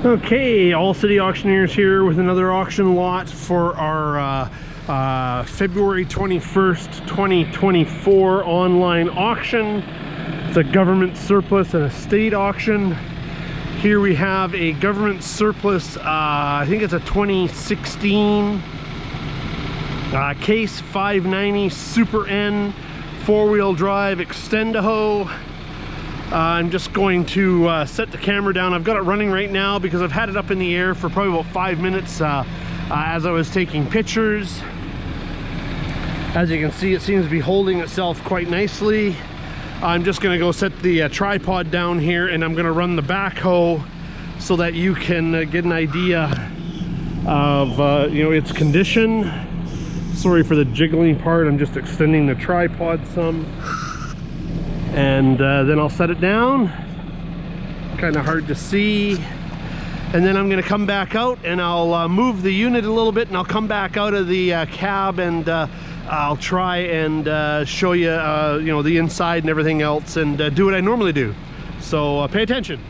Okay, All City Auctioneers here with another auction lot for our February 21st, 2024 online auction. It's a government surplus and estate auction. Here we have a government surplus, I think it's a 2016 Case 590 Super N 4-wheel drive Extend-Hoe. I'm just going to set the camera down. I've got it running right now because I've had it up in the air for probably about 5 minutes as I was taking pictures. As you can see, it seems to be holding itself quite nicely. I'm just going to go set the tripod down here, and I'm going to run the backhoe so that you can get an idea of its condition. Sorry for the jiggling part, I'm just extending the tripod some. And then I'll set it down. Kind of hard to see. And then I'm going to come back out and I'll move the unit a little bit, and I'll come back out of the cab, and I'll try and show you, the inside and everything else, and do what I normally do. So pay attention.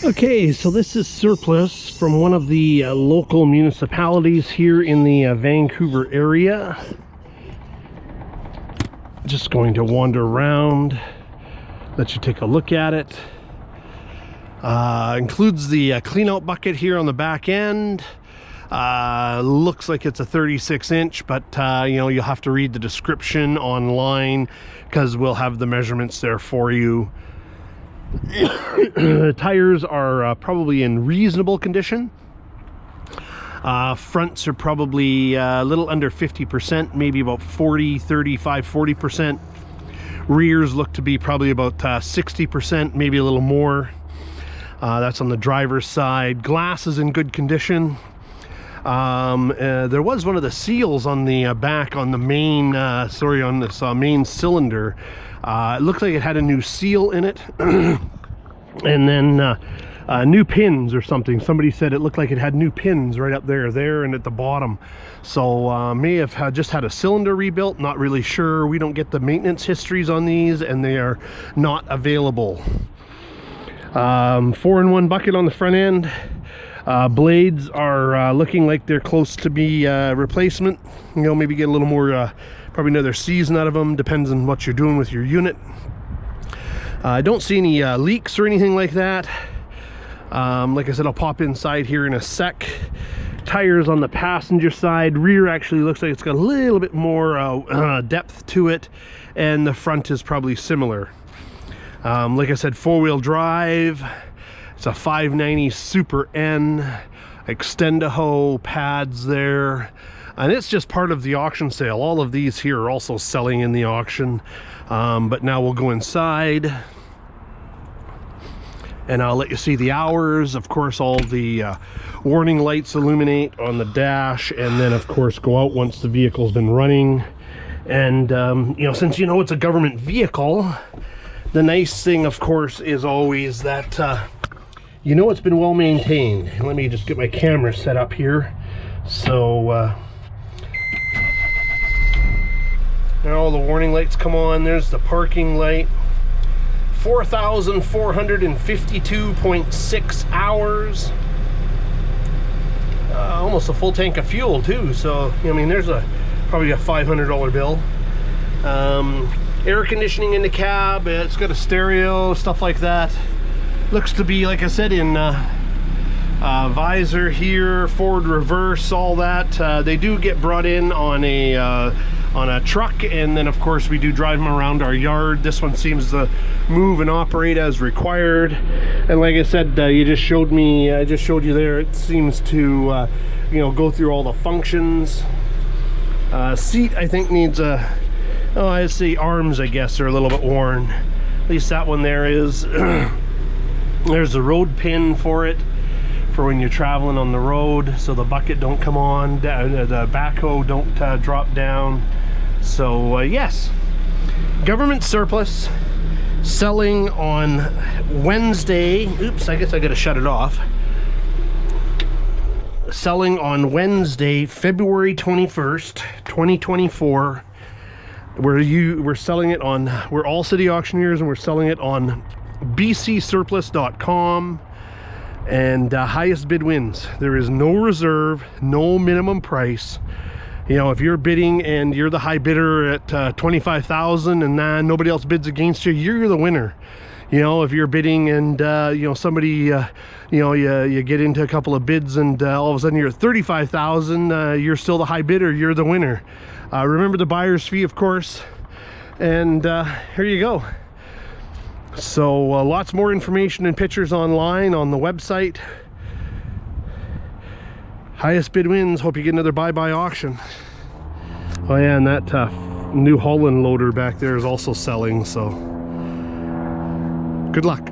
Okay, so this is surplus from one of the local municipalities here in the Vancouver area. Just going to wander around, let you take a look at it. Includes the clean out bucket here on the back end. Looks like it's a 36-inch, but you know, you'll have to read the description online because we'll have the measurements there for you. The tires are probably in reasonable condition. Fronts are probably a little under 50%, maybe about 40%. Rears look to be probably about 60%, maybe a little more. That's on the driver's side. Glass is in good condition. There was one of the seals on the back on the main, on this main cylinder. It looked like it had a new seal in it. And then new pins or something. Somebody said it looked like it had new pins right up there and at the bottom. So may have just had a cylinder rebuilt, not really sure. We don't get the maintenance histories on these, and they are not available. 4-in-1 bucket on the front end. Blades are looking like they're close to be replacement. You know, maybe get a little more, probably another season out of them, depends on what you're doing with your unit. I don't see any leaks or anything like that. Like I said, I'll pop inside here in a sec. Tires on the passenger side. Rear actually looks like it's got a little bit more depth to it, and the front is probably similar. Like I said, 4-wheel drive. It's a 590 Super N, Extend-Hoe pads there, and it's just part of the auction sale. All of these here are also selling in the auction, but now we'll go inside and I'll let you see the hours. Of course, all the warning lights illuminate on the dash, and then of course go out once the vehicle's been running. And you know, since you know it's a government vehicle, the nice thing of course is always that you know it's been well maintained. Let me just get my camera set up here. So now all the warning lights come on. There's the parking light. 4,452.6 hours. Almost a full tank of fuel too. So I mean, there's probably a $500 bill. Air conditioning in the cab. It's got a stereo, stuff like that. Looks to be, like I said, in visor here, forward, reverse, all that. They do get brought in on a truck, and then of course we do drive them around our yard. This one seems to move and operate as required. And like I said, you just showed me, I just showed you there, it seems to you know, go through all the functions. Seat I think needs a, oh, I see arms, I guess are a little bit worn. At least that one there is. There's a road pin for it, for when you're traveling on the road, so the bucket don't come on, the backhoe don't drop down. So yes, government surplus, selling on Wednesday. Oops, I guess I gotta shut it off. Selling on Wednesday, February 21st, 2024. We're selling it on, we're All City Auctioneers, and we're selling it on bcsurplus.com, and highest bid wins. There is no reserve, no minimum price. You know, if you're bidding and you're the high bidder at 25,000 and nobody else bids against you, you're the winner. You know, if you're bidding and you know, somebody you know, you get into a couple of bids and all of a sudden you're at 35,000, you're still the high bidder, you're the winner. Remember the buyer's fee, of course, and here you go. So lots more information and pictures online on the website. Highest bid wins. Hope you get another buy-by auction. Oh yeah, and that New Holland loader back there is also selling, so good luck.